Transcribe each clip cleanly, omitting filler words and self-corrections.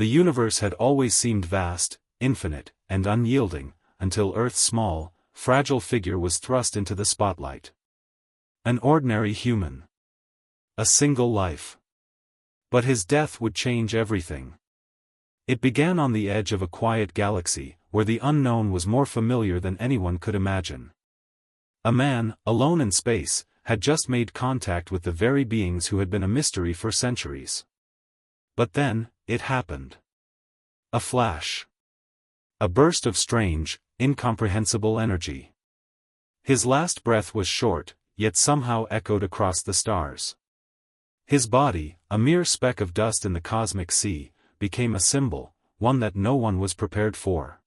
The universe had always seemed vast, infinite, and unyielding, until Earth's small, fragile figure was thrust into the spotlight. An ordinary human. A single life. But his death would change everything. It began on the edge of a quiet galaxy, where the unknown was more familiar than anyone could imagine. A man, alone in space, had just made contact with the very beings who had been a mystery for centuries. But then, it happened. A flash. A burst of strange, incomprehensible energy. His last breath was short, yet somehow echoed across the stars. His body, a mere speck of dust in the cosmic sea, became a symbol, one that no one was prepared for.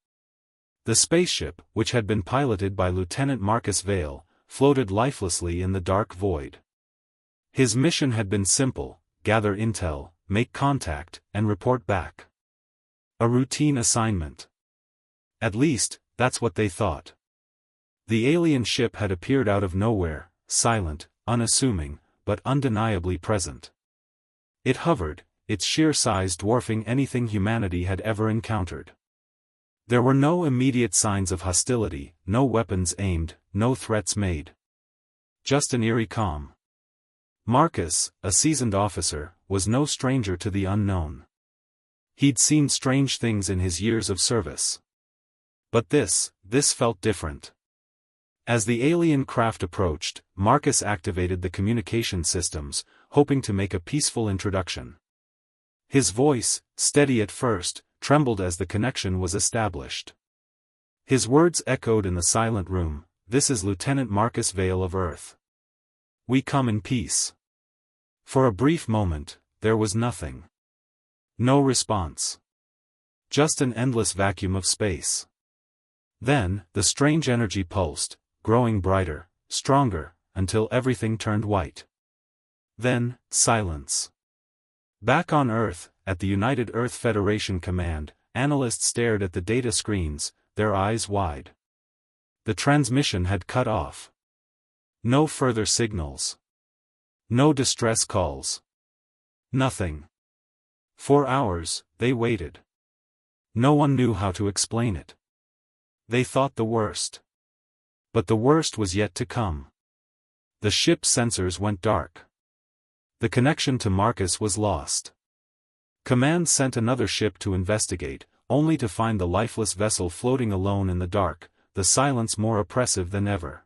The spaceship, which had been piloted by Lieutenant Marcus Vale, floated lifelessly in the dark void. His mission had been simple: gather intel, make contact, and report back. A routine assignment. At least, that's what they thought. The alien ship had appeared out of nowhere, silent, unassuming, but undeniably present. It hovered, its sheer size dwarfing anything humanity had ever encountered. There were no immediate signs of hostility, no weapons aimed, no threats made. Just an eerie calm. Marcus, a seasoned officer, was no stranger to the unknown. He'd seen strange things in his years of service. But this felt different. As the alien craft approached, Marcus activated the communication systems, hoping to make a peaceful introduction. His voice, steady at first, trembled as the connection was established. His words echoed in the silent room: "This is Lieutenant Marcus Vale of Earth. We come in peace." For a brief moment, there was nothing. No response. Just an endless vacuum of space. Then, the strange energy pulsed, growing brighter, stronger, until everything turned white. Then, silence. Back on Earth, at the United Earth Federation Command, analysts stared at the data screens, their eyes wide. The transmission had cut off. No further signals. No distress calls. Nothing. For hours, they waited. No one knew how to explain it. They thought the worst. But the worst was yet to come. The ship's sensors went dark. The connection to Marcus was lost. Command sent another ship to investigate, only to find the lifeless vessel floating alone in the dark, the silence more oppressive than ever.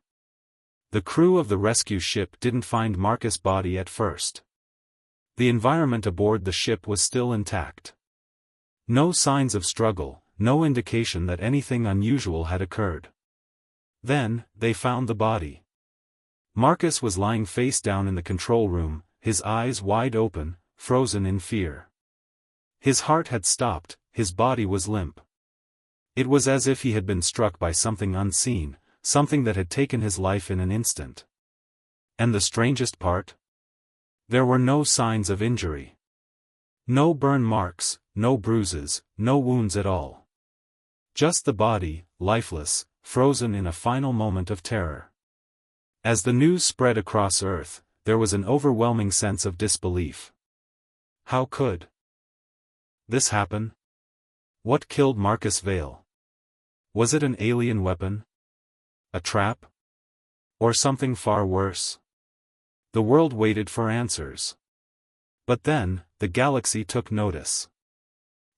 The crew of the rescue ship didn't find Marcus' body at first. The environment aboard the ship was still intact. No signs of struggle, no indication that anything unusual had occurred. Then, they found the body. Marcus was lying face down in the control room, his eyes wide open, frozen in fear. His heart had stopped, his body was limp. It was as if he had been struck by something unseen, something that had taken his life in an instant. And the strangest part? There were no signs of injury. No burn marks, no bruises, no wounds at all. Just the body, lifeless, frozen in a final moment of terror. As the news spread across Earth, there was an overwhelming sense of disbelief. How could this happen? What killed Marcus Vale? Was it an alien weapon? A trap? Or something far worse? The world waited for answers. But then, the galaxy took notice.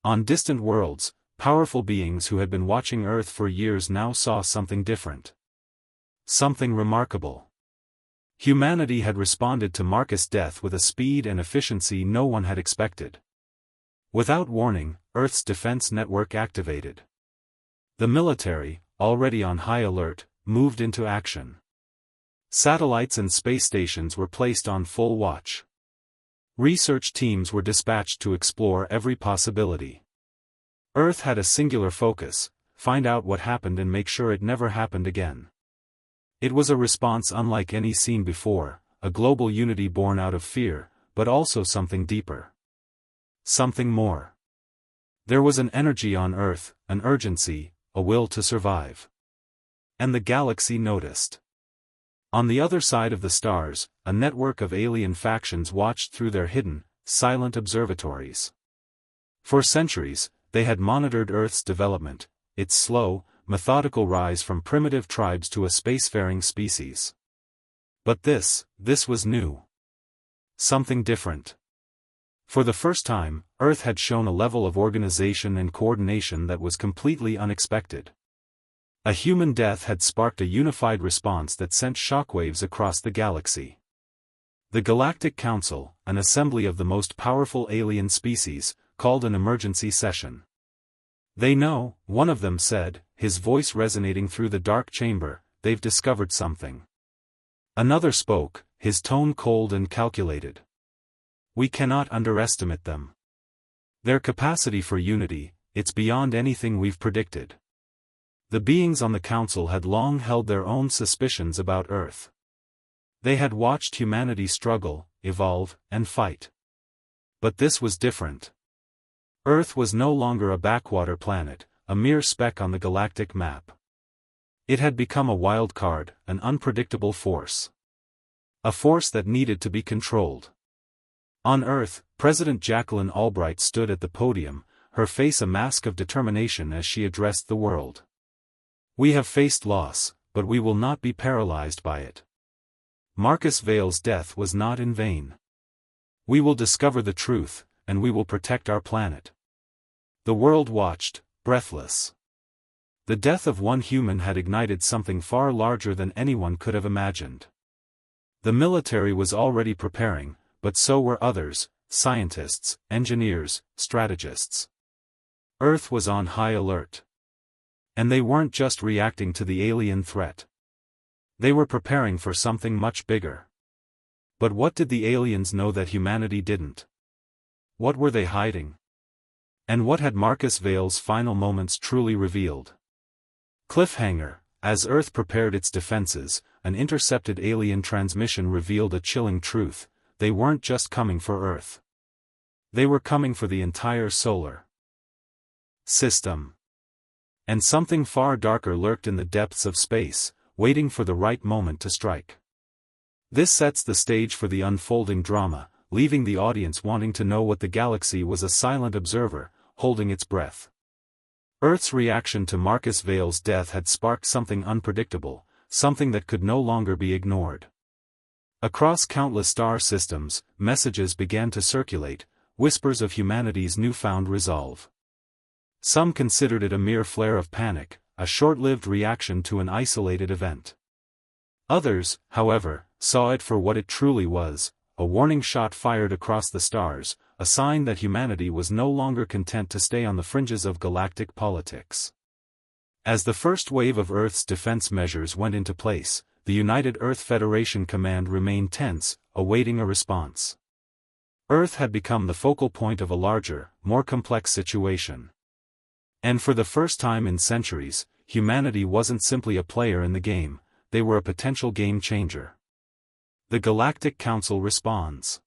On distant worlds, powerful beings who had been watching Earth for years now saw something different. Something remarkable. Humanity had responded to Marcus' death with a speed and efficiency no one had expected. Without warning, Earth's defense network activated. The military, already on high alert, moved into action. Satellites and space stations were placed on full watch. Research teams were dispatched to explore every possibility. Earth had a singular focus: find out what happened and make sure it never happened again. It was a response unlike any seen before, a global unity born out of fear, but also something deeper. Something more. There was an energy on Earth, an urgency, a will to survive. And the galaxy noticed. On the other side of the stars, a network of alien factions watched through their hidden, silent observatories. For centuries, they had monitored Earth's development, its slow, methodical rise from primitive tribes to a spacefaring species. But this was new. Something different. For the first time, Earth had shown a level of organization and coordination that was completely unexpected. A human death had sparked a unified response that sent shockwaves across the galaxy. The Galactic Council, an assembly of the most powerful alien species, called an emergency session. "They know," one of them said, his voice resonating through the dark chamber, "they've discovered something." Another spoke, his tone cold and calculated. "We cannot underestimate them. Their capacity for unity, it's beyond anything we've predicted." The beings on the council had long held their own suspicions about Earth. They had watched humanity struggle, evolve, and fight. But this was different. Earth was no longer a backwater planet, a mere speck on the galactic map. It had become a wild card, an unpredictable force. A force that needed to be controlled. On Earth, President Jacqueline Albright stood at the podium, her face a mask of determination as she addressed the world. "We have faced loss, but we will not be paralyzed by it. Marcus Vale's death was not in vain. We will discover the truth, and we will protect our planet." The world watched, breathless. The death of one human had ignited something far larger than anyone could have imagined. The military was already preparing, but so were others, scientists, engineers, strategists. Earth was on high alert. And they weren't just reacting to the alien threat. They were preparing for something much bigger. But what did the aliens know that humanity didn't? What were they hiding? And what had Marcus Vale's final moments truly revealed? Cliffhanger: as Earth prepared its defenses, an intercepted alien transmission revealed a chilling truth: they weren't just coming for Earth. They were coming for the entire solar system. And something far darker lurked in the depths of space, waiting for the right moment to strike. This sets the stage for the unfolding drama, leaving the audience wanting to know what the galaxy was, a silent observer, holding its breath. Earth's reaction to Marcus Vale's death had sparked something unpredictable, something that could no longer be ignored. Across countless star systems, messages began to circulate, whispers of humanity's newfound resolve. Some considered it a mere flare of panic, a short-lived reaction to an isolated event. Others, however, saw it for what it truly was: a warning shot fired across the stars, a sign that humanity was no longer content to stay on the fringes of galactic politics. As the first wave of Earth's defense measures went into place, the United Earth Federation Command remained tense, awaiting a response. Earth had become the focal point of a larger, more complex situation. And for the first time in centuries, humanity wasn't simply a player in the game, they were a potential game changer. The Galactic Council responds.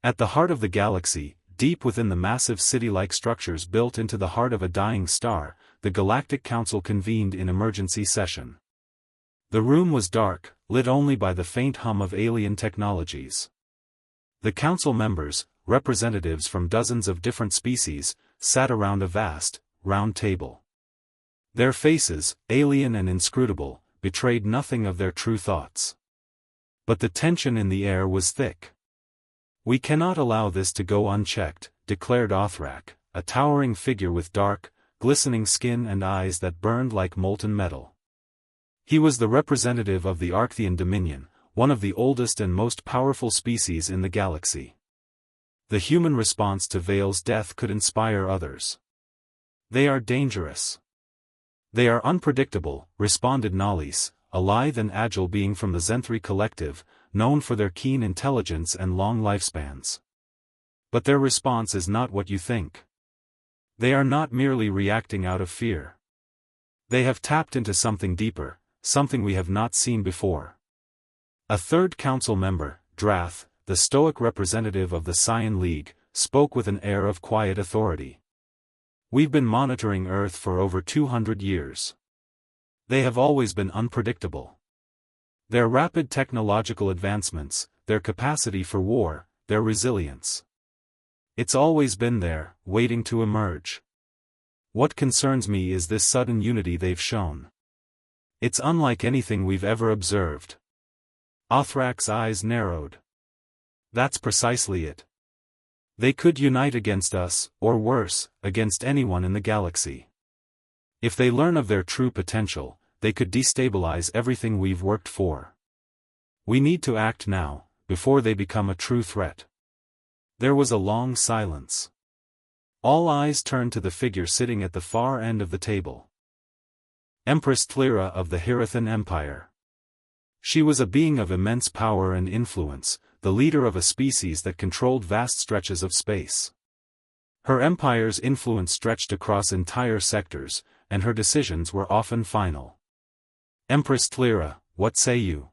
At the heart of the galaxy, deep within the massive city-like structures built into the heart of a dying star, the Galactic Council convened in emergency session. The room was dark, lit only by the faint hum of alien technologies. The council members, representatives from dozens of different species, sat around a vast, round table. Their faces, alien and inscrutable, betrayed nothing of their true thoughts. But the tension in the air was thick. "We cannot allow this to go unchecked," declared Othrak, a towering figure with dark, glistening skin and eyes that burned like molten metal. He was the representative of the Arcthean Dominion, one of the oldest and most powerful species in the galaxy. The human response to Vale's death could inspire others. "They are dangerous. They are unpredictable," responded Nalis, a lithe and agile being from the Zenthri collective, known for their keen intelligence and long lifespans. "But their response is not what you think. They are not merely reacting out of fear. They have tapped into something deeper, something we have not seen before." A third council member, Drath, the stoic representative of the Scion League, spoke with an air of quiet authority. "We've been monitoring Earth for over 200 years. They have always been unpredictable. Their rapid technological advancements, their capacity for war, their resilience. It's always been there, waiting to emerge. What concerns me is this sudden unity they've shown. It's unlike anything we've ever observed. Othrak's eyes narrowed. That's precisely it. They could unite against us, or worse, against anyone in the galaxy. If they learn of their true potential, they could destabilize everything we've worked for. We need to act now, before they become a true threat. There was a long silence. All eyes turned to the figure sitting at the far end of the table. Empress Tlyra of the Hirathan Empire. She was a being of immense power and influence, the leader of a species that controlled vast stretches of space. Her empire's influence stretched across entire sectors, and her decisions were often final. Empress Tlyra, what say you?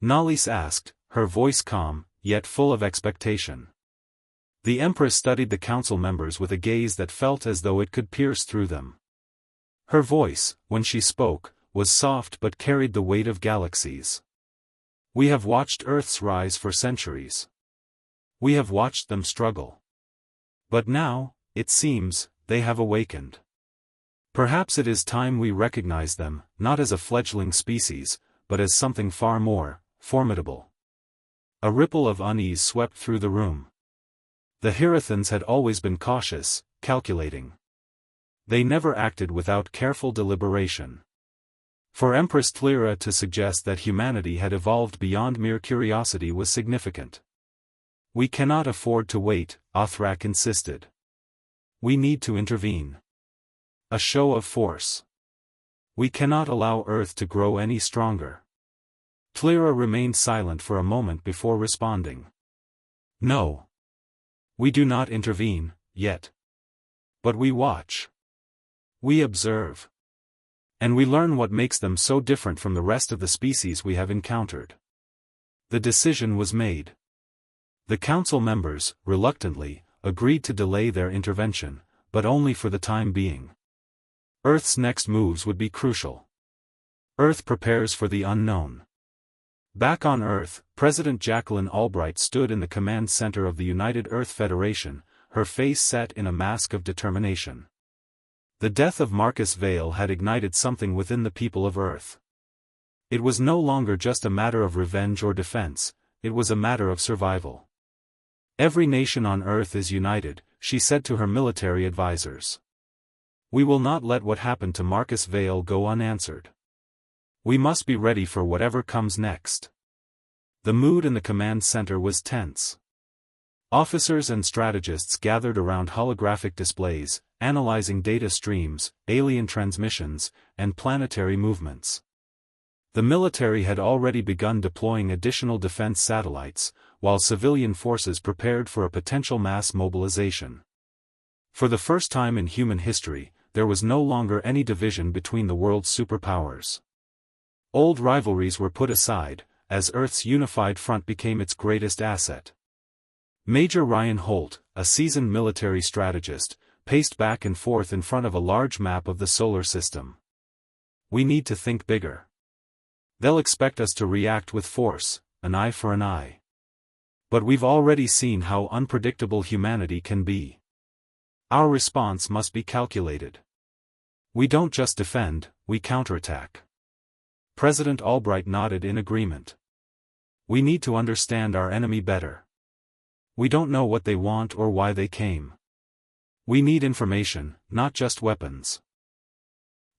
Nahlis asked, her voice calm, yet full of expectation. The Empress studied the council members with a gaze that felt as though it could pierce through them. Her voice, when she spoke, was soft but carried the weight of galaxies. We have watched Earth's rise for centuries. We have watched them struggle. But now, it seems, they have awakened. Perhaps it is time we recognize them, not as a fledgling species, but as something far more formidable. A ripple of unease swept through the room. The Hirathans had always been cautious, calculating. They never acted without careful deliberation. For Empress Tlyra to suggest that humanity had evolved beyond mere curiosity was significant. We cannot afford to wait, Othrak insisted. We need to intervene. A show of force. We cannot allow Earth to grow any stronger. Tlyra remained silent for a moment before responding. No. We do not intervene, yet. But we watch. We observe. And we learn what makes them so different from the rest of the species we have encountered. The decision was made. The council members, reluctantly, agreed to delay their intervention, but only for the time being. Earth's next moves would be crucial. Earth prepares for the unknown. Back on Earth, President Jacqueline Albright stood in the command center of the United Earth Federation, her face set in a mask of determination. The death of Marcus Vale had ignited something within the people of Earth. It was no longer just a matter of revenge or defense, it was a matter of survival. Every nation on Earth is united, she said to her military advisors. We will not let what happened to Marcus Vale go unanswered. We must be ready for whatever comes next. The mood in the command center was tense. Officers and strategists gathered around holographic displays, analyzing data streams, alien transmissions, and planetary movements. The military had already begun deploying additional defense satellites, while civilian forces prepared for a potential mass mobilization. For the first time in human history, there was no longer any division between the world's superpowers. Old rivalries were put aside, as Earth's unified front became its greatest asset. Major Ryan Holt, a seasoned military strategist, paced back and forth in front of a large map of the solar system. We need to think bigger. They'll expect us to react with force, an eye for an eye. But we've already seen how unpredictable humanity can be. Our response must be calculated. We don't just defend, we counterattack. President Albright nodded in agreement. We need to understand our enemy better. We don't know what they want or why they came. We need information, not just weapons.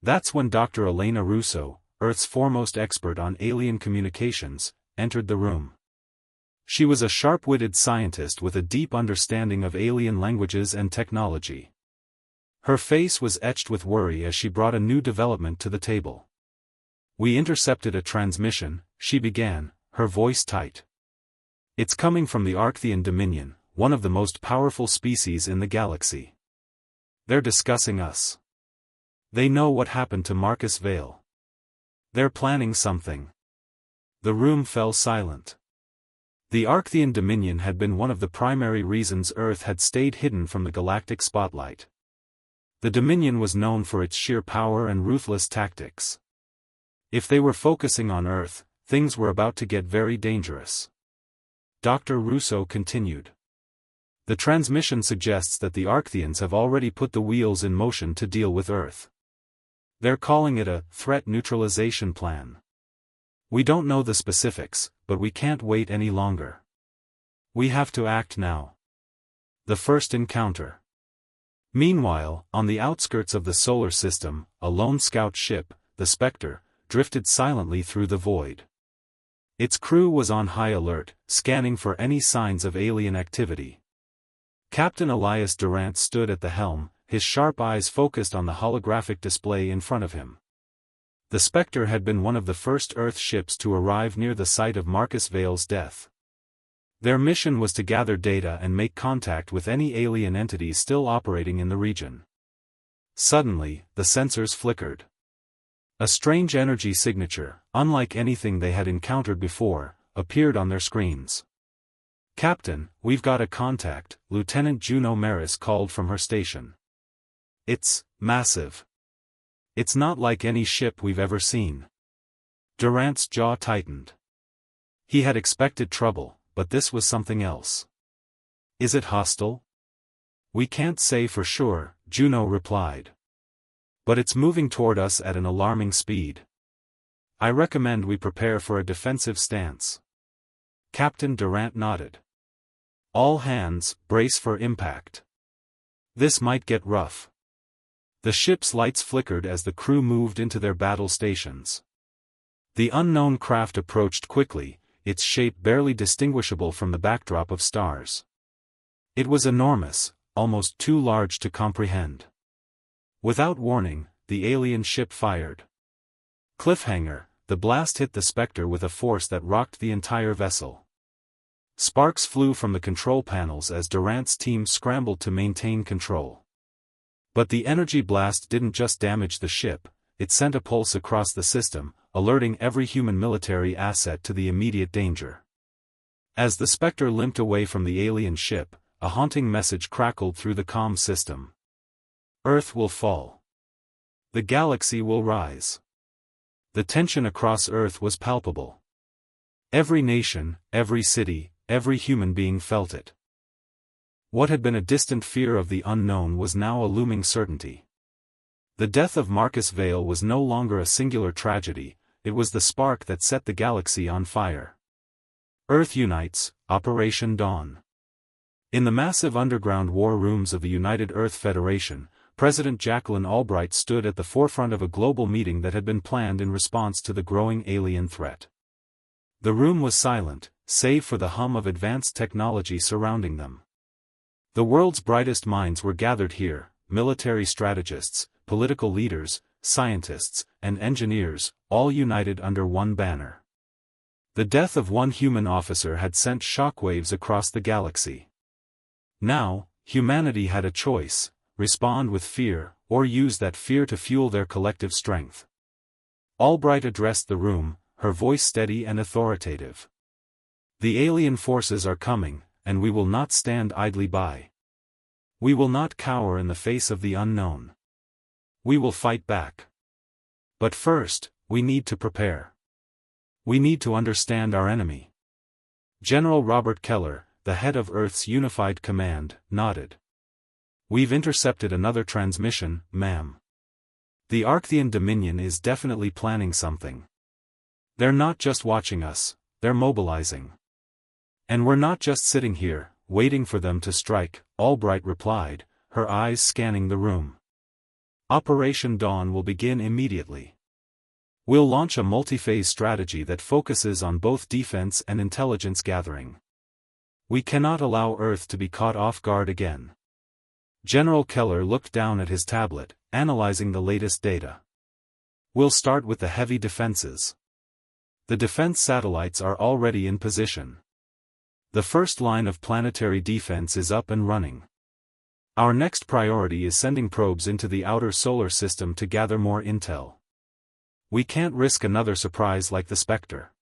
That's when Dr. Elena Russo, Earth's foremost expert on alien communications, entered the room. She was a sharp-witted scientist with a deep understanding of alien languages and technology. Her face was etched with worry as she brought a new development to the table. We intercepted a transmission, she began, her voice tight. It's coming from the Arcthean Dominion, one of the most powerful species in the galaxy. They're discussing us. They know what happened to Marcus Vale. They're planning something. The room fell silent. The Arcthean Dominion had been one of the primary reasons Earth had stayed hidden from the galactic spotlight. The Dominion was known for its sheer power and ruthless tactics. If they were focusing on Earth, things were about to get very dangerous. Dr. Russo continued. The transmission suggests that the Arctheans have already put the wheels in motion to deal with Earth. They're calling it a threat neutralization plan. We don't know the specifics, but we can't wait any longer. We have to act now. The first encounter. Meanwhile, on the outskirts of the solar system, a lone scout ship, the Spectre, drifted silently through the void. Its crew was on high alert, scanning for any signs of alien activity. Captain Elias Durant stood at the helm, his sharp eyes focused on the holographic display in front of him. The Spectre had been one of the first Earth ships to arrive near the site of Marcus Vale's death. Their mission was to gather data and make contact with any alien entities still operating in the region. Suddenly, the sensors flickered. A strange energy signature, unlike anything they had encountered before, appeared on their screens. "Captain, we've got a contact," Lieutenant Juno Maris called from her station. "It's massive. It's not like any ship we've ever seen." Durant's jaw tightened. He had expected trouble, but this was something else. "Is it hostile?" "We can't say for sure," Juno replied. "But it's moving toward us at an alarming speed. I recommend we prepare for a defensive stance." Captain Durant nodded. "All hands, brace for impact. This might get rough." The ship's lights flickered as the crew moved into their battle stations. The unknown craft approached quickly, its shape barely distinguishable from the backdrop of stars. It was enormous, almost too large to comprehend. Without warning, the alien ship fired. Cliffhanger, the blast hit the Spectre with a force that rocked the entire vessel. Sparks flew from the control panels as Durant's team scrambled to maintain control. But the energy blast didn't just damage the ship, it sent a pulse across the system, alerting every human military asset to the immediate danger. As the Spectre limped away from the alien ship, a haunting message crackled through the comm system. "Earth will fall. The galaxy will rise." The tension across Earth was palpable. Every nation, every city, every human being felt it. What had been a distant fear of the unknown was now a looming certainty. The death of Marcus Vale was no longer a singular tragedy, it was the spark that set the galaxy on fire. Earth unites, Operation Dawn. In the massive underground war rooms of the United Earth Federation, President Jacqueline Albright stood at the forefront of a global meeting that had been planned in response to the growing alien threat. The room was silent, save for the hum of advanced technology surrounding them. The world's brightest minds were gathered here, military strategists, political leaders, scientists, and engineers, all united under one banner. The death of one human officer had sent shockwaves across the galaxy. Now, humanity had a choice: respond with fear, or use that fear to fuel their collective strength. Albright addressed the room, her voice steady and authoritative. "The alien forces are coming, and we will not stand idly by. We will not cower in the face of the unknown. We will fight back. But first, we need to prepare. We need to understand our enemy." General Robert Keller, the head of Earth's Unified Command, nodded. "We've intercepted another transmission, ma'am. The Arcthean Dominion is definitely planning something. They're not just watching us, they're mobilizing. And we're not just sitting here, waiting for them to strike," Albright replied, her eyes scanning the room. "Operation Dawn will begin immediately. We'll launch a multi-phase strategy that focuses on both defense and intelligence gathering. We cannot allow Earth to be caught off guard again." General Keller looked down at his tablet, analyzing the latest data. "We'll start with the heavy defenses. The defense satellites are already in position. The first line of planetary defense is up and running. Our next priority is sending probes into the outer solar system to gather more intel. We can't risk another surprise like the Spectre."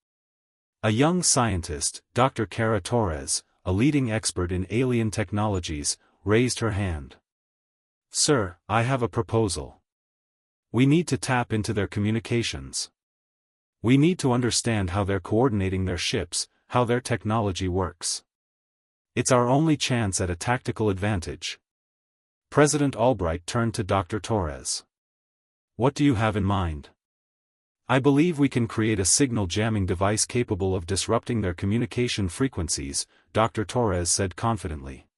A young scientist, Dr. Kara Torres, a leading expert in alien technologies, raised her hand. "Sir, I have a proposal. We need to tap into their communications. We need to understand how they're coordinating their ships, how their technology works. It's our only chance at a tactical advantage. President Albright turned to Dr. Torres. What do you have in mind? I believe we can create a signal jamming device capable of disrupting their communication frequencies, Dr. Torres said confidently.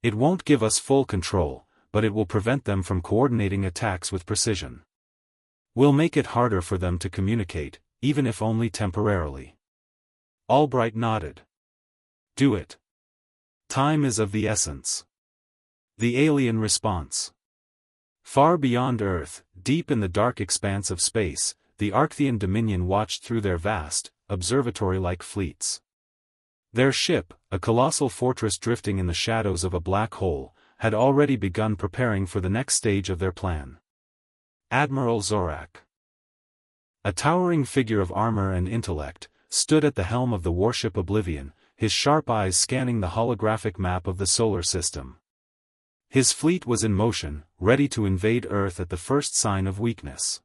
It won't give us full control, but it will prevent them from coordinating attacks with precision. We'll make it harder for them to communicate, even if only temporarily. Albright nodded. Do it. Time is of the essence. The alien response. Far beyond Earth, deep in the dark expanse of space, the Arcthean Dominion watched through their vast, observatory-like fleets. Their ship, a colossal fortress drifting in the shadows of a black hole, had already begun preparing for the next stage of their plan. Admiral Zorak, a towering figure of armor and intellect, stood at the helm of the warship Oblivion, his sharp eyes scanning the holographic map of the solar system. His fleet was in motion, ready to invade Earth at the first sign of weakness.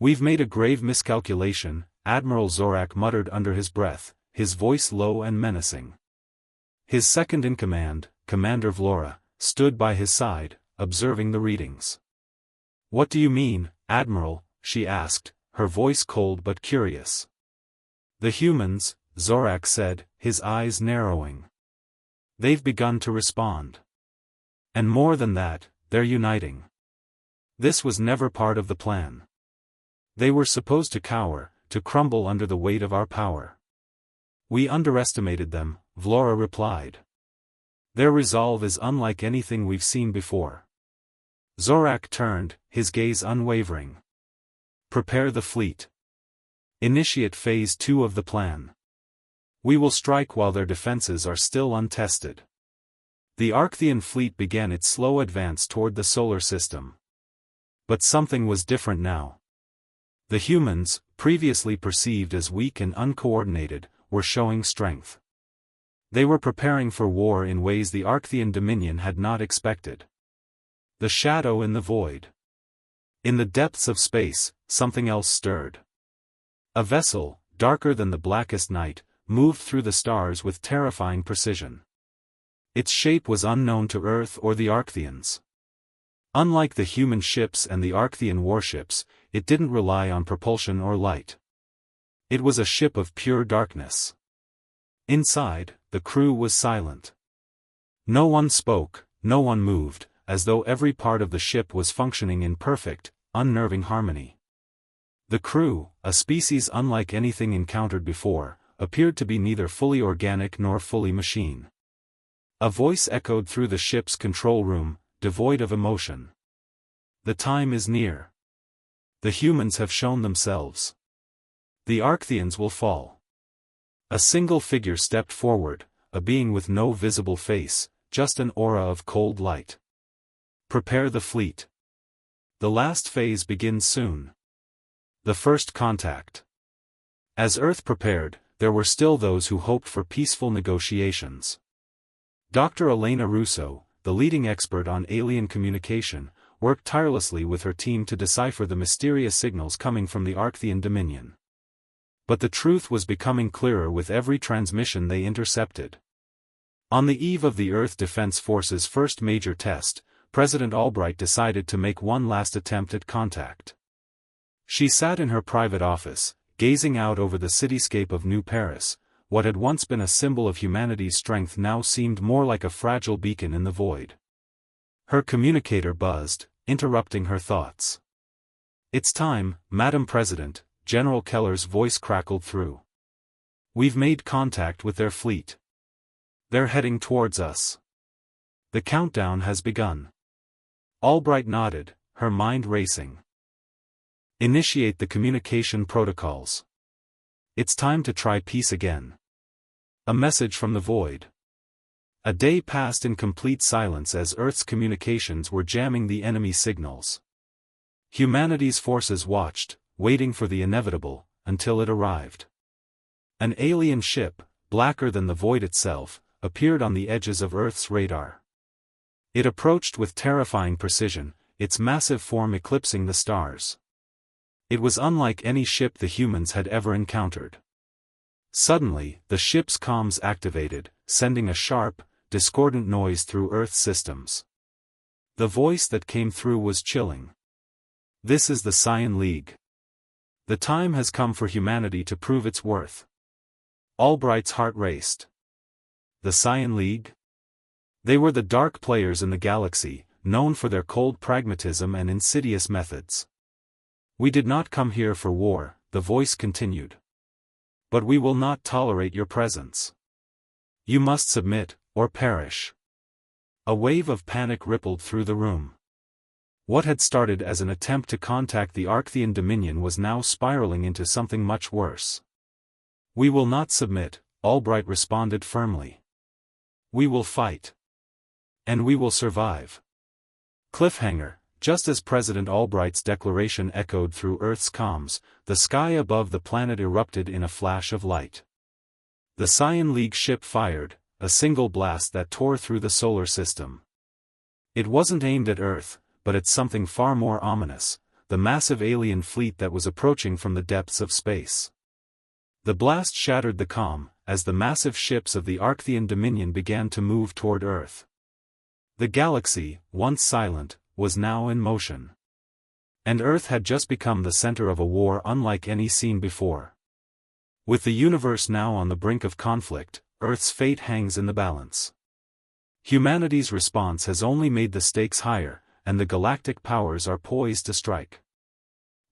We've made a grave miscalculation, Admiral Zorak muttered under his breath, his voice low and menacing. His second-in-command, Commander Vlora, stood by his side, observing the readings. What do you mean, Admiral? She asked, her voice cold but curious. The humans, Zorak said, his eyes narrowing. They've begun to respond. And more than that, they're uniting. This was never part of the plan. They were supposed to cower, to crumble under the weight of our power. We underestimated them, Vlora replied. Their resolve is unlike anything we've seen before. Zorak turned, his gaze unwavering. Prepare the fleet. Initiate Phase 2 of the plan. We will strike while their defenses are still untested. The Arcthean fleet began its slow advance toward the solar system. But something was different now. The humans, previously perceived as weak and uncoordinated, were showing strength. They were preparing for war in ways the Arcthean Dominion had not expected. The shadow in the void. In the depths of space, something else stirred. A vessel, darker than the blackest night, moved through the stars with terrifying precision. Its shape was unknown to Earth or the Arctheans. Unlike the human ships and the Arcthean warships, it didn't rely on propulsion or light. It was a ship of pure darkness. Inside, the crew was silent. No one spoke, no one moved, as though every part of the ship was functioning in perfect, unnerving harmony. The crew, a species unlike anything encountered before, appeared to be neither fully organic nor fully machine. A voice echoed through the ship's control room, devoid of emotion. The time is near. The humans have shown themselves. The Arctheans will fall. A single figure stepped forward, a being with no visible face, just an aura of cold light. Prepare the fleet. The last phase begins soon. The first contact. As Earth prepared, there were still those who hoped for peaceful negotiations. Dr. Elena Russo, the leading expert on alien communication, worked tirelessly with her team to decipher the mysterious signals coming from the Arcthean Dominion. But the truth was becoming clearer with every transmission they intercepted. On the eve of the Earth Defense Force's first major test, President Albright decided to make one last attempt at contact. She sat in her private office, gazing out over the cityscape of New Paris. What had once been a symbol of humanity's strength now seemed more like a fragile beacon in the void. Her communicator buzzed, interrupting her thoughts. It's time, Madam President, General Keller's voice crackled through. We've made contact with their fleet. They're heading towards us. The countdown has begun. Albright nodded, her mind racing. Initiate the communication protocols. It's time to try peace again. A message from the void. A day passed in complete silence as Earth's communications were jamming the enemy signals. Humanity's forces watched, waiting for the inevitable, until it arrived. An alien ship, blacker than the void itself, appeared on the edges of Earth's radar. It approached with terrifying precision, its massive form eclipsing the stars. It was unlike any ship the humans had ever encountered. Suddenly, the ship's comms activated, sending a sharp, discordant noise through Earth's systems. The voice that came through was chilling. "This is the Scion League. The time has come for humanity to prove its worth." Albright's heart raced. The Scion League? They were the dark players in the galaxy, known for their cold pragmatism and insidious methods. "We did not come here for war," the voice continued. "But we will not tolerate your presence. You must submit, or perish." A wave of panic rippled through the room. What had started as an attempt to contact the Arcthean Dominion was now spiraling into something much worse. "We will not submit," Albright responded firmly. "We will fight. And we will survive." Cliffhanger. Just as President Albright's declaration echoed through Earth's comms, the sky above the planet erupted in a flash of light. The Scion League ship fired, a single blast that tore through the solar system. It wasn't aimed at Earth, but at something far more ominous, the massive alien fleet that was approaching from the depths of space. The blast shattered the comm, as the massive ships of the Arcthean Dominion began to move toward Earth. The galaxy, once silent, was now in motion. And Earth had just become the center of a war unlike any seen before. With the universe now on the brink of conflict, Earth's fate hangs in the balance. Humanity's response has only made the stakes higher, and the galactic powers are poised to strike.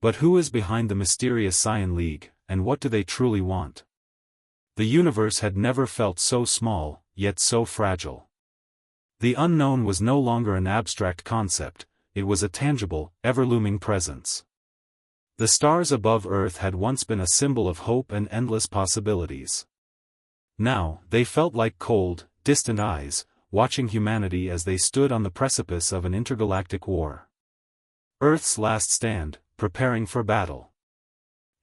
But who is behind the mysterious Scion League, and what do they truly want? The universe had never felt so small, yet so fragile. The unknown was no longer an abstract concept, it was a tangible, ever-looming presence. The stars above Earth had once been a symbol of hope and endless possibilities. Now, they felt like cold, distant eyes, watching humanity as they stood on the precipice of an intergalactic war. Earth's last stand, preparing for battle.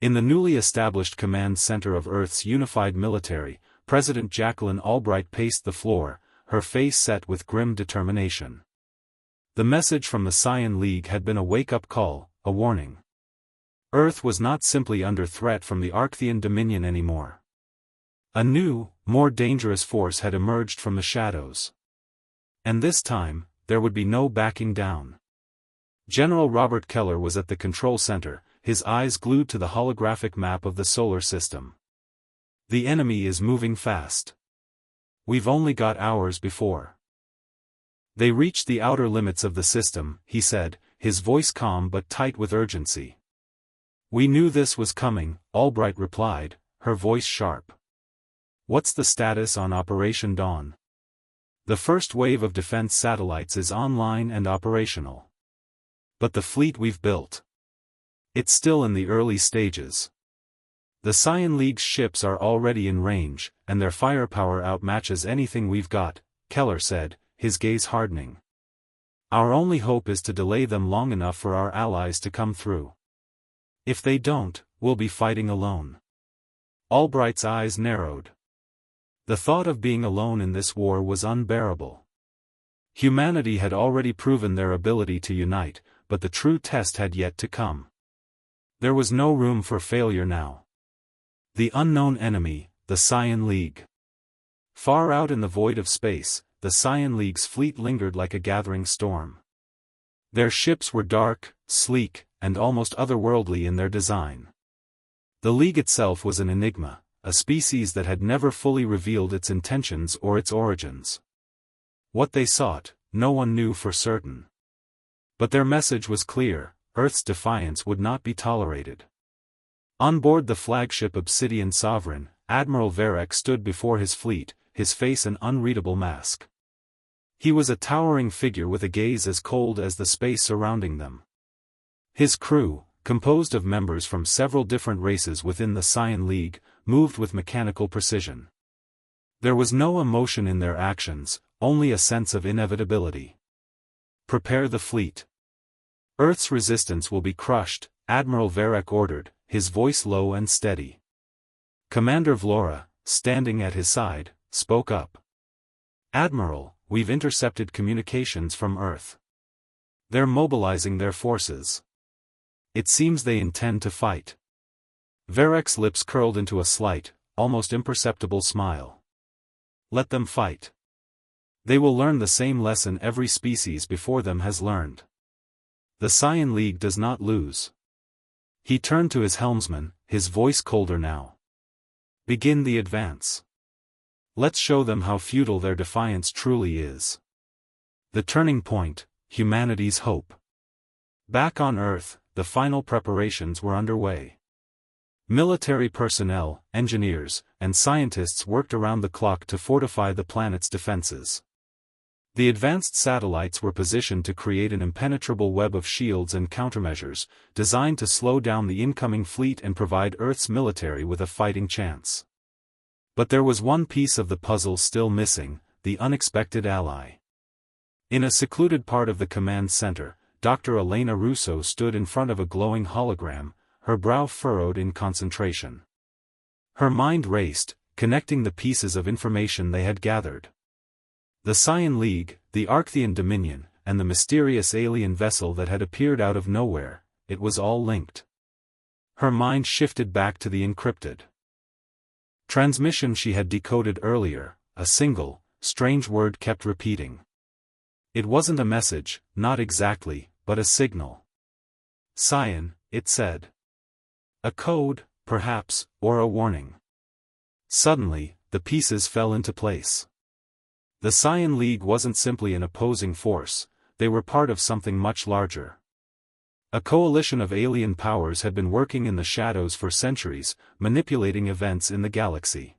In the newly established command center of Earth's unified military, President Jacqueline Albright paced the floor, her face set with grim determination. The message from the Scion League had been a wake-up call, a warning. Earth was not simply under threat from the Arcthean Dominion anymore. A new, more dangerous force had emerged from the shadows. And this time, there would be no backing down. General Robert Keller was at the control center, his eyes glued to the holographic map of the solar system. "The enemy is moving fast. We've only got hours before they reach the outer limits of the system," he said, his voice calm but tight with urgency. "We knew this was coming," Albright replied, her voice sharp. "What's the status on Operation Dawn?" "The first wave of defense satellites is online and operational. But the fleet we've built, it's still in the early stages. The Scion League's ships are already in range, and their firepower outmatches anything we've got," Keller said, his gaze hardening. "Our only hope is to delay them long enough for our allies to come through. If they don't, we'll be fighting alone." Albright's eyes narrowed. The thought of being alone in this war was unbearable. Humanity had already proven their ability to unite, but the true test had yet to come. There was no room for failure now. The unknown enemy, the Scion League. Far out in the void of space, the Scion League's fleet lingered like a gathering storm. Their ships were dark, sleek, and almost otherworldly in their design. The League itself was an enigma, a species that had never fully revealed its intentions or its origins. What they sought, no one knew for certain. But their message was clear: Earth's defiance would not be tolerated. On board the flagship Obsidian Sovereign, Admiral Varek stood before his fleet, his face an unreadable mask. He was a towering figure with a gaze as cold as the space surrounding them. His crew, composed of members from several different races within the Scion League, moved with mechanical precision. There was no emotion in their actions, only a sense of inevitability. "Prepare the fleet. Earth's resistance will be crushed," Admiral Varek ordered, his voice low and steady. Commander Vlora, standing at his side, spoke up. "Admiral, we've intercepted communications from Earth. They're mobilizing their forces. It seems they intend to fight." Varek's lips curled into a slight, almost imperceptible smile. Let them fight. They will learn the same lesson every species before them has learned. The Scion League does not lose. He turned to his helmsman, his voice colder now. Begin the advance. Let's show them how futile their defiance truly is. The turning point, humanity's hope. Back on Earth, the final preparations were underway. Military personnel, engineers, and scientists worked around the clock to fortify the planet's defenses. The advanced satellites were positioned to create an impenetrable web of shields and countermeasures, designed to slow down the incoming fleet and provide Earth's military with a fighting chance. But there was one piece of the puzzle still missing, the unexpected ally. In a secluded part of the command center, Dr. Elena Russo stood in front of a glowing hologram, her brow furrowed in concentration. Her mind raced, connecting the pieces of information they had gathered. The Scion League, the Arcthean Dominion, and the mysterious alien vessel that had appeared out of nowhere, it was all linked. Her mind shifted back to the encrypted transmission she had decoded earlier. A single, strange word kept repeating. It wasn't a message, not exactly, but a signal. Scion, it said. A code, perhaps, or a warning. Suddenly, the pieces fell into place. The Scion League wasn't simply an opposing force, they were part of something much larger. A coalition of alien powers had been working in the shadows for centuries, manipulating events in the galaxy.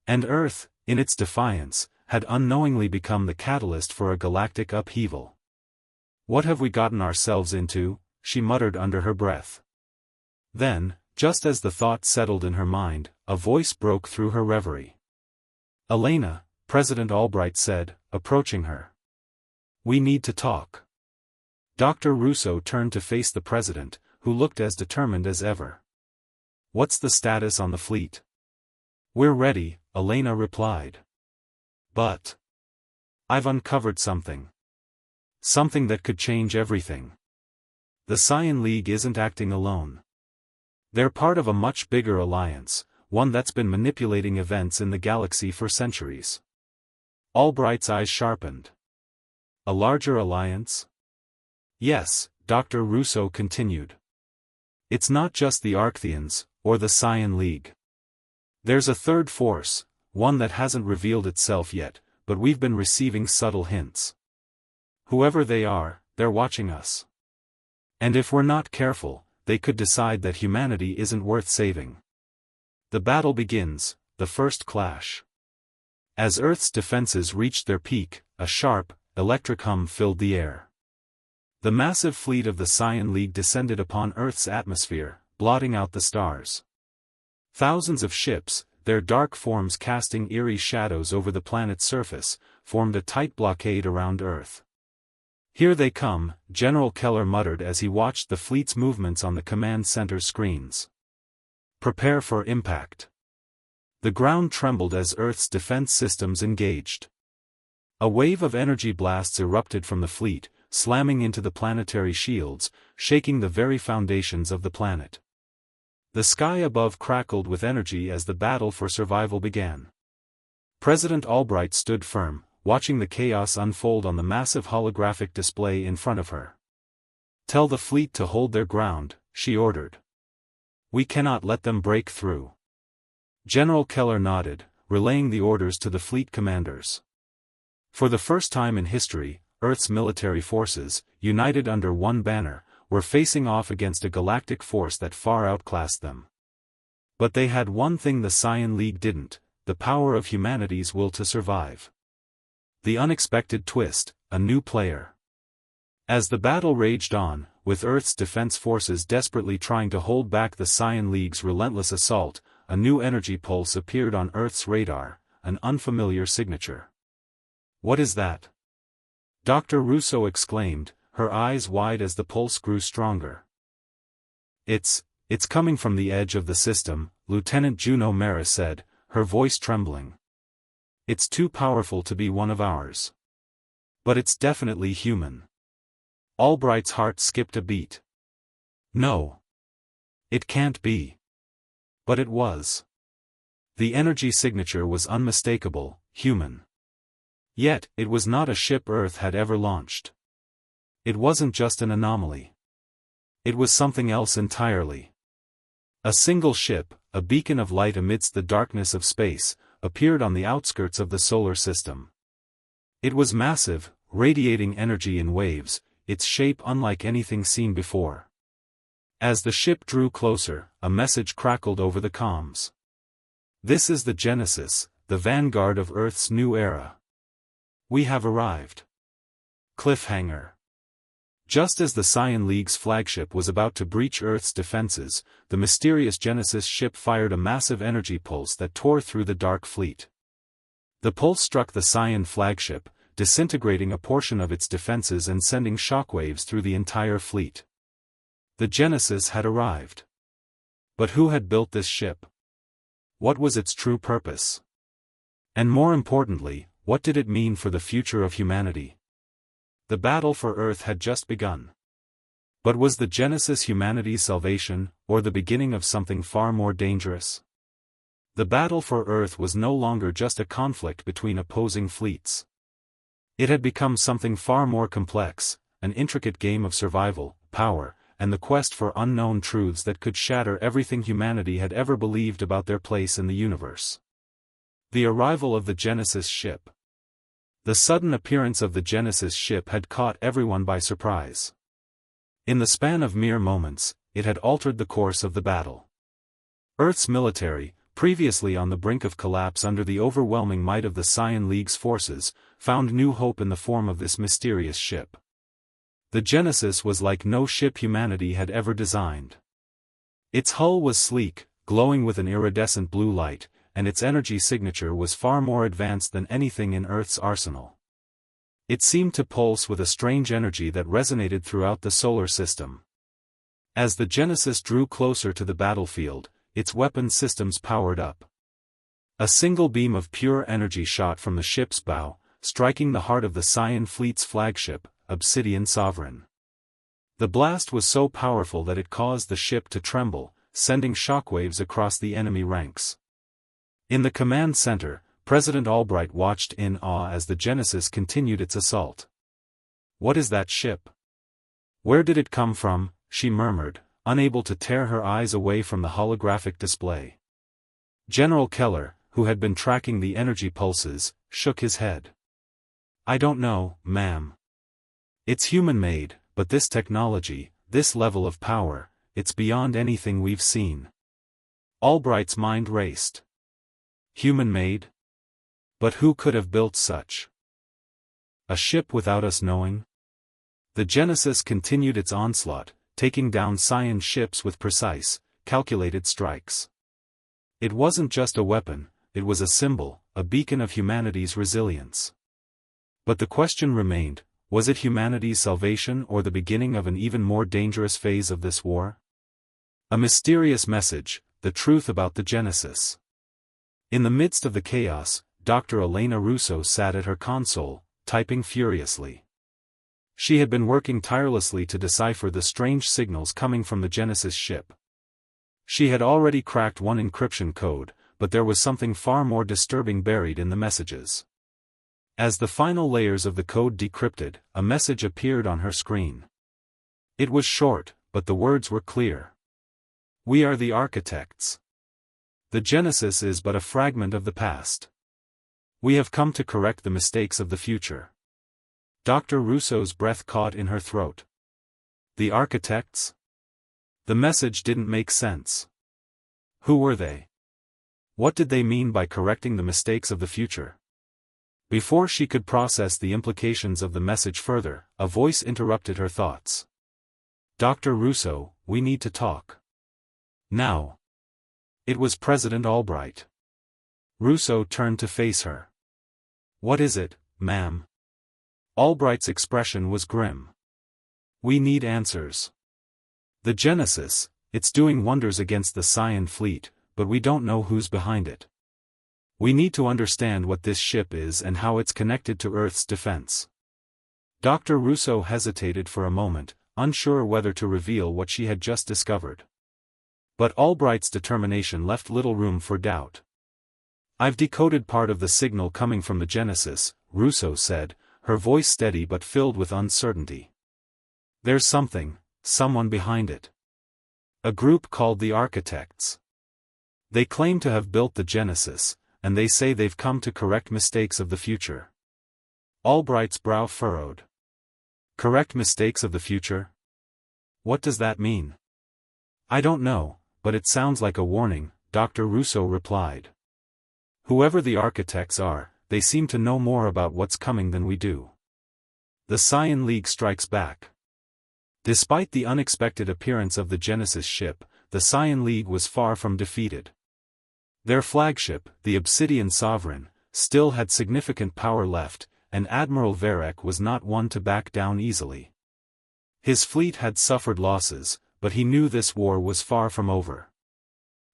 And Earth, in its defiance, had unknowingly become the catalyst for a galactic upheaval. What have we gotten ourselves into? She muttered under her breath. Then, just as the thought settled in her mind, a voice broke through her reverie. Elena, President Albright said, approaching her. We need to talk. Dr. Russo turned to face the president, who looked as determined as ever. What's the status on the fleet? We're ready, Elena replied. But I've uncovered something. Something that could change everything. The Scion League isn't acting alone. They're part of a much bigger alliance, one that's been manipulating events in the galaxy for centuries. Albright's eyes sharpened. A larger alliance? Yes, Dr. Russo continued. It's not just the Arctheans, or the Scion League. There's a third force, one that hasn't revealed itself yet, but we've been receiving subtle hints. Whoever they are, they're watching us. And if we're not careful, they could decide that humanity isn't worth saving. The battle begins, the first clash. As Earth's defenses reached their peak, a sharp, electric hum filled the air. The massive fleet of the Scion League descended upon Earth's atmosphere, blotting out the stars. Thousands of ships, their dark forms casting eerie shadows over the planet's surface, formed a tight blockade around Earth. Here they come, General Keller muttered as he watched the fleet's movements on the command center screens. Prepare for impact. The ground trembled as Earth's defense systems engaged. A wave of energy blasts erupted from the fleet, slamming into the planetary shields, shaking the very foundations of the planet. The sky above crackled with energy as the battle for survival began. President Albright stood firm, watching the chaos unfold on the massive holographic display in front of her. Tell the fleet to hold their ground, she ordered. We cannot let them break through. General Keller nodded, relaying the orders to the fleet commanders. For the first time in history, Earth's military forces, united under one banner, were facing off against a galactic force that far outclassed them. But they had one thing the Scion League didn't: the power of humanity's will to survive. The unexpected twist, a new player. As the battle raged on, with Earth's defense forces desperately trying to hold back the Scion League's relentless assault, a new energy pulse appeared on Earth's radar, an unfamiliar signature. What is that? Dr. Russo exclaimed, her eyes wide as the pulse grew stronger. It's coming from the edge of the system, Lieutenant Juno Mera said, her voice trembling. It's too powerful to be one of ours. But it's definitely human. Albright's heart skipped a beat. No. It can't be. But it was. The energy signature was unmistakable, human. Yet, it was not a ship Earth had ever launched. It wasn't just an anomaly. It was something else entirely. A single ship, a beacon of light amidst the darkness of space, appeared on the outskirts of the solar system. It was massive, radiating energy in waves, its shape unlike anything seen before. As the ship drew closer, a message crackled over the comms. "This is the Genesis, the vanguard of Earth's new era. We have arrived." Cliffhanger. Just as the Scion League's flagship was about to breach Earth's defenses, the mysterious Genesis ship fired a massive energy pulse that tore through the dark fleet. The pulse struck the Scion flagship, disintegrating a portion of its defenses and sending shockwaves through the entire fleet. The Genesis had arrived. But who had built this ship? What was its true purpose? And more importantly, what did it mean for the future of humanity? The battle for Earth had just begun. But was the Genesis humanity's salvation, or the beginning of something far more dangerous? The battle for Earth was no longer just a conflict between opposing fleets. It had become something far more complex, an intricate game of survival, power, and the quest for unknown truths that could shatter everything humanity had ever believed about their place in the universe. The arrival of the Genesis ship. The sudden appearance of the Genesis ship had caught everyone by surprise. In the span of mere moments, it had altered the course of the battle. Earth's military, previously on the brink of collapse under the overwhelming might of the Scion League's forces, found new hope in the form of this mysterious ship. The Genesis was like no ship humanity had ever designed. Its hull was sleek, glowing with an iridescent blue light, and its energy signature was far more advanced than anything in Earth's arsenal. It seemed to pulse with a strange energy that resonated throughout the solar system. As the Genesis drew closer to the battlefield, its weapon systems powered up. A single beam of pure energy shot from the ship's bow, striking the heart of the Scion fleet's flagship, Obsidian Sovereign. The blast was so powerful that it caused the ship to tremble, sending shockwaves across the enemy ranks. In the command center, President Albright watched in awe as the Genesis continued its assault. "What is that ship? Where did it come from?" she murmured, unable to tear her eyes away from the holographic display. General Keller, who had been tracking the energy pulses, shook his head. "I don't know, ma'am. It's human-made, but this technology, this level of power, it's beyond anything we've seen." Albright's mind raced. Human-made? But who could have built such a ship without us knowing? The Genesis continued its onslaught, taking down Scion ships with precise, calculated strikes. It wasn't just a weapon, it was a symbol, a beacon of humanity's resilience. But the question remained, was it humanity's salvation or the beginning of an even more dangerous phase of this war? A mysterious message, the truth about the Genesis. In the midst of the chaos, Dr. Elena Russo sat at her console, typing furiously. She had been working tirelessly to decipher the strange signals coming from the Genesis ship. She had already cracked one encryption code, but there was something far more disturbing buried in the messages. As the final layers of the code decrypted, a message appeared on her screen. It was short, but the words were clear. "We are the architects. The Genesis is but a fragment of the past. We have come to correct the mistakes of the future." Dr. Russo's breath caught in her throat. The architects? The message didn't make sense. Who were they? What did they mean by correcting the mistakes of the future? Before she could process the implications of the message further, a voice interrupted her thoughts. "Dr. Russo, we need to talk. Now." It was President Albright. Russo turned to face her. "What is it, ma'am?" Albright's expression was grim. "We need answers. The Genesis, it's doing wonders against the Scion fleet, but we don't know who's behind it. We need to understand what this ship is and how it's connected to Earth's defense." Dr. Russo hesitated for a moment, unsure whether to reveal what she had just discovered. But Albright's determination left little room for doubt. I've decoded part of the signal coming from the Genesis, Russo said, her voice steady but filled with uncertainty. There's someone behind it. A group called the Architects. They claim to have built the Genesis, and they say they've come to correct mistakes of the future. Albright's brow furrowed. Correct mistakes of the future? What does that mean? I don't know, but it sounds like a warning, Dr. Russo replied. Whoever the Architects are, they seem to know more about what's coming than we do. The Scion League strikes back. Despite the unexpected appearance of the Genesis ship, the Scion League was far from defeated. Their flagship, the Obsidian Sovereign, still had significant power left, and Admiral Varek was not one to back down easily. His fleet had suffered losses, but he knew this war was far from over.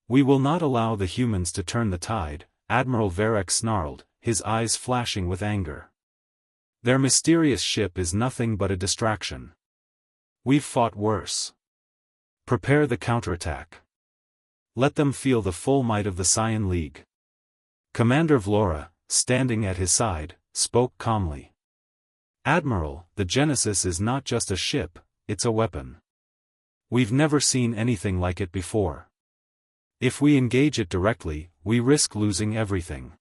We will not allow the humans to turn the tide, Admiral Varek snarled, his eyes flashing with anger. Their mysterious ship is nothing but a distraction. We've fought worse. Prepare the counterattack. Let them feel the full might of the Scion League. Commander Vlora, standing at his side, spoke calmly. Admiral, the Genesis is not just a ship, it's a weapon. We've never seen anything like it before. If we engage it directly, we risk losing everything.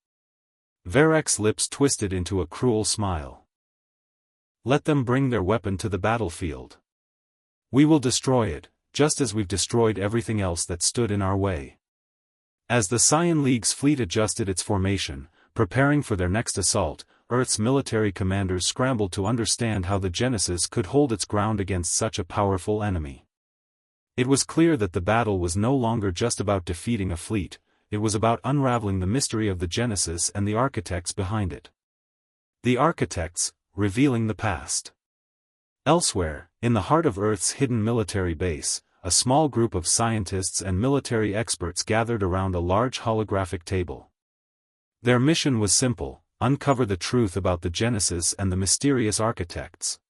Varek's lips twisted into a cruel smile. Let them bring their weapon to the battlefield. We will destroy it, just as we've destroyed everything else that stood in our way. As the Scion League's fleet adjusted its formation, preparing for their next assault, Earth's military commanders scrambled to understand how the Genesis could hold its ground against such a powerful enemy. It was clear that the battle was no longer just about defeating a fleet, it was about unraveling the mystery of the Genesis and the Architects behind it. The Architects, revealing the past. Elsewhere, in the heart of Earth's hidden military base, a small group of scientists and military experts gathered around a large holographic table. Their mission was simple: uncover the truth about the Genesis and the mysterious Architects.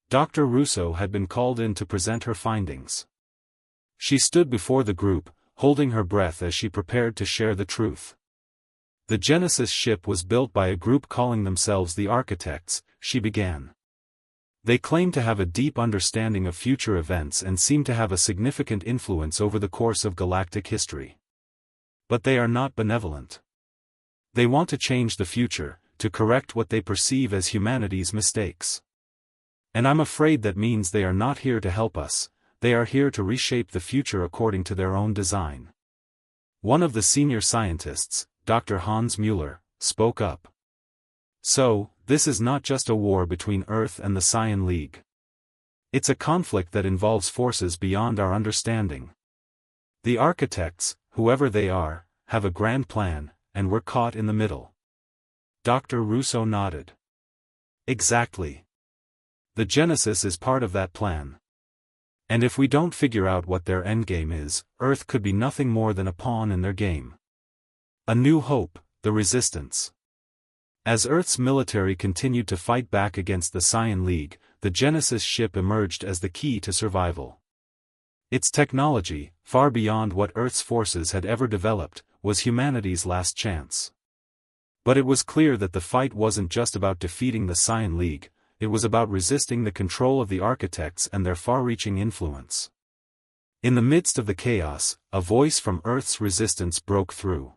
Dr. Russo had been called in to present her findings. She stood before the group, holding her breath as she prepared to share the truth. The Genesis ship was built by a group calling themselves the Architects, she began. They claim to have a deep understanding of future events and seem to have a significant influence over the course of galactic history. But they are not benevolent. They want to change the future, to correct what they perceive as humanity's mistakes. And I'm afraid that means they are not here to help us, they are here to reshape the future according to their own design. One of the senior scientists, Dr. Hans Müller, spoke up. So, this is not just a war between Earth and the Scion League. It's a conflict that involves forces beyond our understanding. The Architects, whoever they are, have a grand plan, and we're caught in the middle. Dr. Russo nodded. Exactly. The Genesis is part of that plan. And if we don't figure out what their endgame is, Earth could be nothing more than a pawn in their game. A new hope, the Resistance. As Earth's military continued to fight back against the Scion League, the Genesis ship emerged as the key to survival. Its technology, far beyond what Earth's forces had ever developed, was humanity's last chance. But it was clear that the fight wasn't just about defeating the Scion League, it was about resisting the control of the Architects and their far-reaching influence. In the midst of the chaos, a voice from Earth's resistance broke through.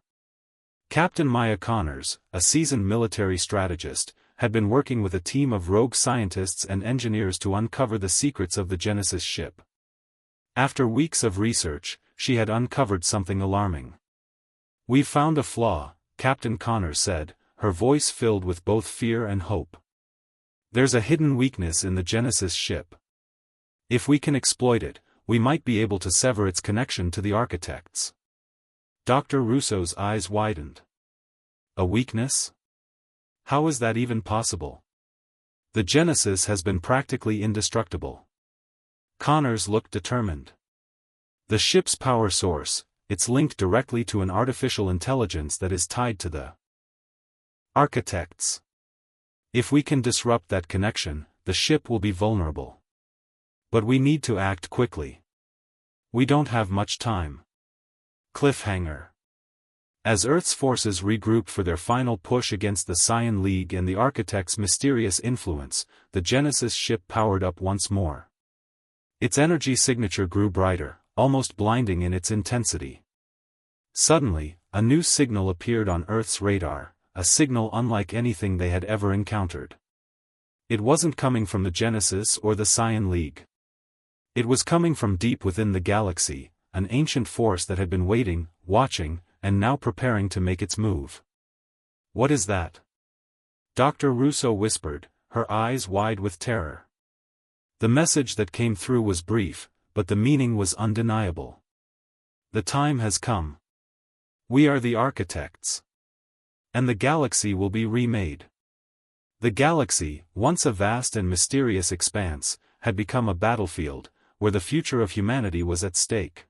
Captain Maya Connors, a seasoned military strategist, had been working with a team of rogue scientists and engineers to uncover the secrets of the Genesis ship. After weeks of research, she had uncovered something alarming. "We've found a flaw," Captain Connors said, her voice filled with both fear and hope. "There's a hidden weakness in the Genesis ship. If we can exploit it, we might be able to sever its connection to the Architects." Dr. Russo's eyes widened. A weakness? How is that even possible? The Genesis has been practically indestructible. Connors looked determined. The ship's power source, it's linked directly to an artificial intelligence that is tied to the Architects. If we can disrupt that connection, the ship will be vulnerable. But we need to act quickly. We don't have much time. Cliffhanger. As Earth's forces regrouped for their final push against the Scion League and the Architect's mysterious influence, the Genesis ship powered up once more. Its energy signature grew brighter, almost blinding in its intensity. Suddenly, a new signal appeared on Earth's radar, a signal unlike anything they had ever encountered. It wasn't coming from the Genesis or the Scion League. It was coming from deep within the galaxy, an ancient force that had been waiting, watching, and now preparing to make its move. "What is that?" Dr. Russo whispered, her eyes wide with terror. The message that came through was brief, but the meaning was undeniable. "The time has come. We are the architects. And the galaxy will be remade." The galaxy, once a vast and mysterious expanse, had become a battlefield, where the future of humanity was at stake.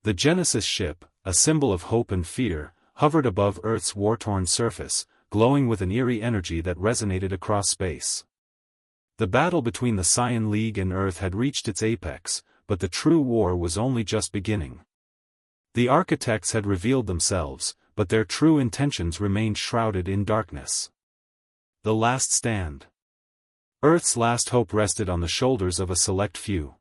The Genesis ship, a symbol of hope and fear, hovered above Earth's war-torn surface, glowing with an eerie energy that resonated across space. The battle between the Scion League and Earth had reached its apex, but the true war was only just beginning. The architects had revealed themselves, but their true intentions remained shrouded in darkness. The last stand. Earth's last hope rested on the shoulders of a select few.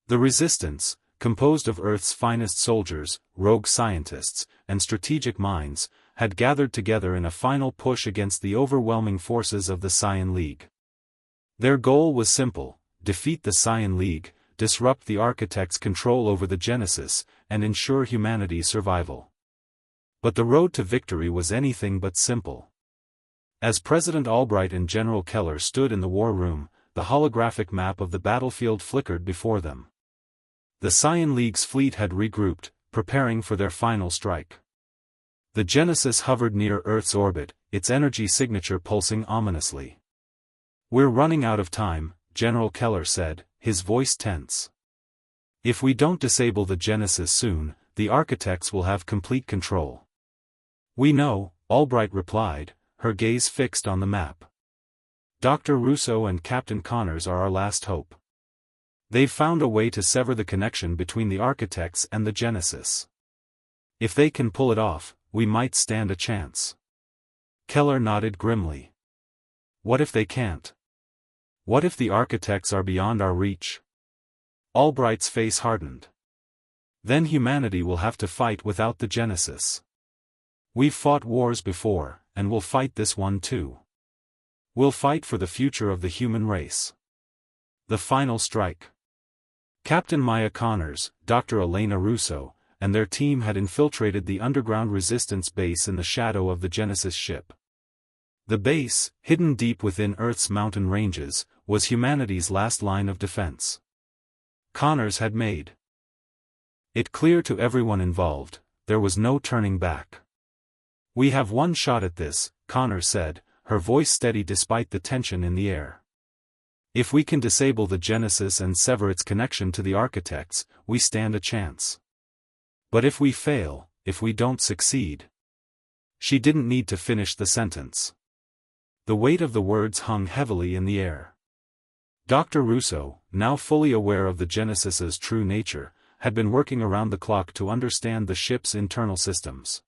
The Resistance, composed of Earth's finest soldiers, rogue scientists, and strategic minds, had gathered together in a final push against the overwhelming forces of the Scion League. Their goal was simple: defeat the Scion League, disrupt the Architects' control over the Genesis, and ensure humanity's survival. But the road to victory was anything but simple. As President Albright and General Keller stood in the war room, the holographic map of the battlefield flickered before them. The Scion League's fleet had regrouped, preparing for their final strike. The Genesis hovered near Earth's orbit, its energy signature pulsing ominously. "We're running out of time," General Keller said, his voice tense. "If we don't disable the Genesis soon, the Architects will have complete control." "We know," Albright replied, her gaze fixed on the map. "Dr. Russo and Captain Connors are our last hope. They've found a way to sever the connection between the Architects and the Genesis. If they can pull it off, we might stand a chance." Keller nodded grimly. "What if they can't? What if the Architects are beyond our reach?" Albright's face hardened. "Then humanity will have to fight without the Genesis. We've fought wars before, and we'll fight this one too. We'll fight for the future of the human race." The final strike. Captain Maya Connors, Dr. Elena Russo, and their team had infiltrated the underground resistance base in the shadow of the Genesis ship. The base, hidden deep within Earth's mountain ranges, was humanity's last line of defense. Connors had made it clear to everyone involved, there was no turning back. "We have one shot at this," Connors said, her voice steady despite the tension in the air. "If we can disable the Genesis and sever its connection to the Architects, we stand a chance. But if we fail, if we don't succeed..." She didn't need to finish the sentence. The weight of the words hung heavily in the air. Dr. Russo, now fully aware of the Genesis's true nature, had been working around the clock to understand the ship's internal systems.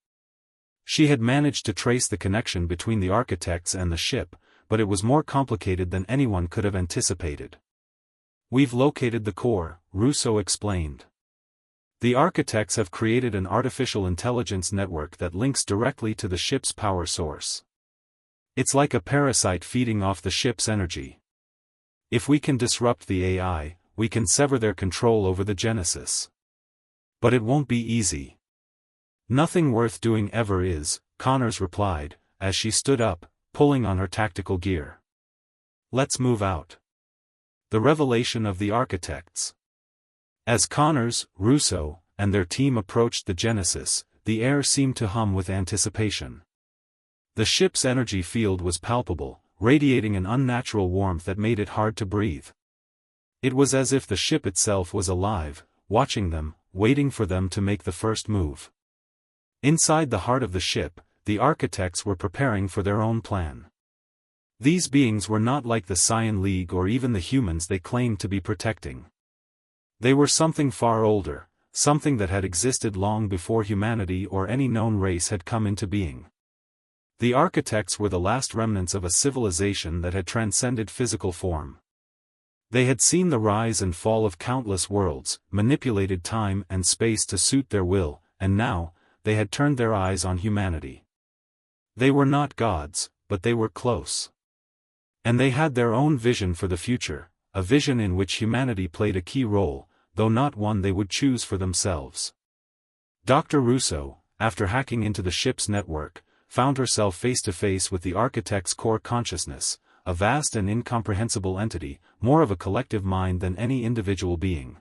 She had managed to trace the connection between the Architects and the ship, but it was more complicated than anyone could have anticipated. "We've located the core," Russo explained. "The Architects have created an artificial intelligence network that links directly to the ship's power source. It's like a parasite feeding off the ship's energy. If we can disrupt the AI, we can sever their control over the Genesis. But it won't be easy." "Nothing worth doing ever is," Connors replied, as she stood up, pulling on her tactical gear. "Let's move out." The revelation of the Architects. As Connors, Russo, and their team approached the Genesis, the air seemed to hum with anticipation. The ship's energy field was palpable, radiating an unnatural warmth that made it hard to breathe. It was as if the ship itself was alive, watching them, waiting for them to make the first move. Inside the heart of the ship, the Architects were preparing for their own plan. These beings were not like the Scion League or even the humans they claimed to be protecting. They were something far older, something that had existed long before humanity or any known race had come into being. The architects were the last remnants of a civilization that had transcended physical form. They had seen the rise and fall of countless worlds, manipulated time and space to suit their will, and now, they had turned their eyes on humanity. They were not gods, but they were close. And they had their own vision for the future, a vision in which humanity played a key role, though not one they would choose for themselves. Dr. Russo, after hacking into the ship's network, found herself face to face with the architect's core consciousness, a vast and incomprehensible entity, more of a collective mind than any individual being.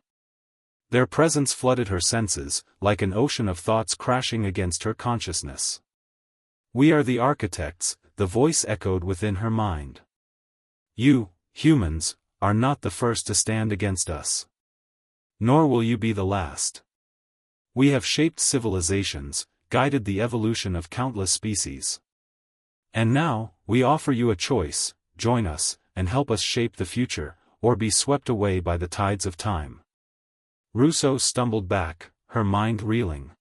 Their presence flooded her senses, like an ocean of thoughts crashing against her consciousness. "We are the architects," the voice echoed within her mind. "You, humans, are not the first to stand against us. Nor will you be the last. We have shaped civilizations, guided the evolution of countless species. And now, we offer you a choice: join us, and help us shape the future, or be swept away by the tides of time." Russo stumbled back, her mind reeling.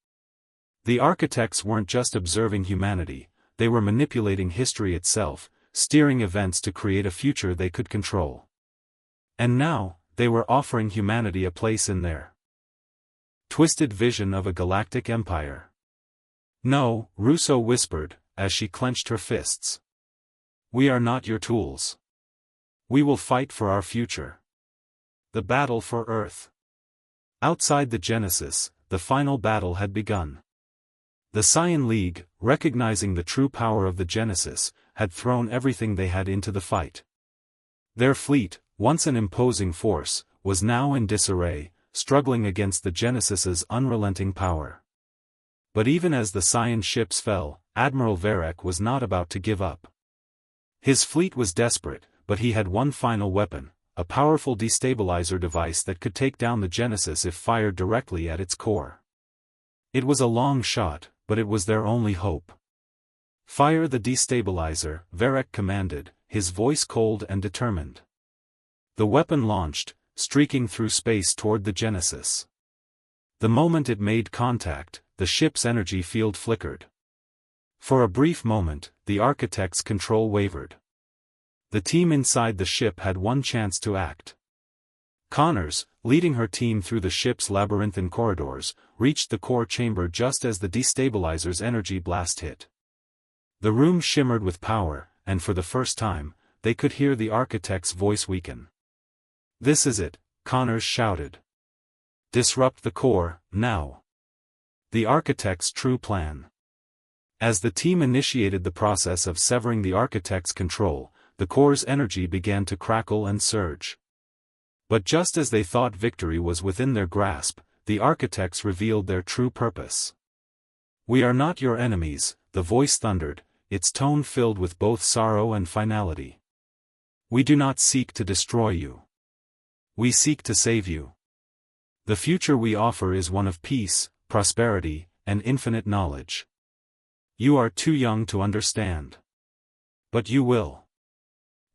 The architects weren't just observing humanity, they were manipulating history itself, steering events to create a future they could control. And now, they were offering humanity a place in their twisted vision of a galactic empire. "No," Russo whispered, as she clenched her fists. "We are not your tools. We will fight for our future. The battle for Earth." Outside the Genesis, the final battle had begun. The Scion League, recognizing the true power of the Genesis, had thrown everything they had into the fight. Their fleet, once an imposing force, was now in disarray, struggling against the Genesis's unrelenting power. But even as the Scion ships fell, Admiral Varek was not about to give up. His fleet was desperate, but he had one final weapon, a powerful destabilizer device that could take down the Genesis if fired directly at its core. It was a long shot, but it was their only hope. "Fire the destabilizer," Varek commanded, his voice cold and determined. The weapon launched, streaking through space toward the Genesis. The moment it made contact, the ship's energy field flickered. For a brief moment, the architect's control wavered. The team inside the ship had one chance to act. Connors, leading her team through the ship's labyrinthine corridors, reached the core chamber just as the destabilizer's energy blast hit. The room shimmered with power, and for the first time, they could hear the architect's voice weaken. "This is it," Connors shouted. "Disrupt the core, now." The architect's true plan. As the team initiated the process of severing the architect's control, the core's energy began to crackle and surge. But just as they thought victory was within their grasp, the architects revealed their true purpose. "We are not your enemies," the voice thundered, its tone filled with both sorrow and finality. "We do not seek to destroy you. We seek to save you. The future we offer is one of peace, prosperity, and infinite knowledge. You are too young to understand. But you will.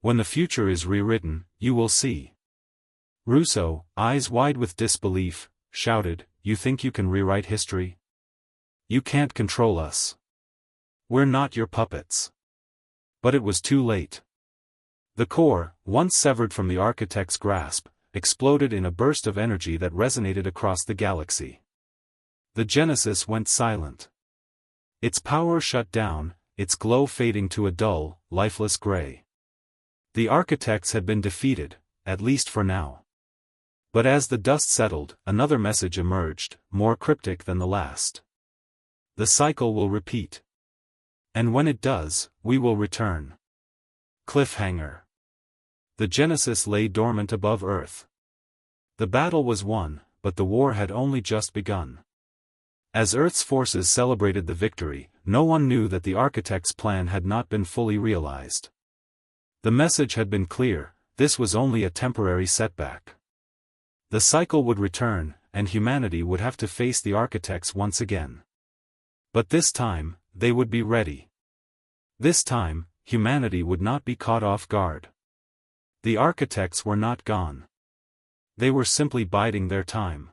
When the future is rewritten, you will see." Russo, eyes wide with disbelief, shouted, "You think you can rewrite history? You can't control us. We're not your puppets." But it was too late. The core, once severed from the architect's grasp, exploded in a burst of energy that resonated across the galaxy. The Genesis went silent. Its power shut down, its glow fading to a dull, lifeless gray. The architects had been defeated, at least for now. But as the dust settled, another message emerged, more cryptic than the last. "The cycle will repeat. And when it does, we will return." Cliffhanger. The Genesis lay dormant above Earth. The battle was won, but the war had only just begun. As Earth's forces celebrated the victory, no one knew that the architect's plan had not been fully realized. The message had been clear: this was only a temporary setback. The cycle would return, and humanity would have to face the architects once again. But this time, they would be ready. This time, humanity would not be caught off guard. The architects were not gone. They were simply biding their time.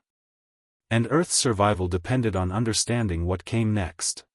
And Earth's survival depended on understanding what came next.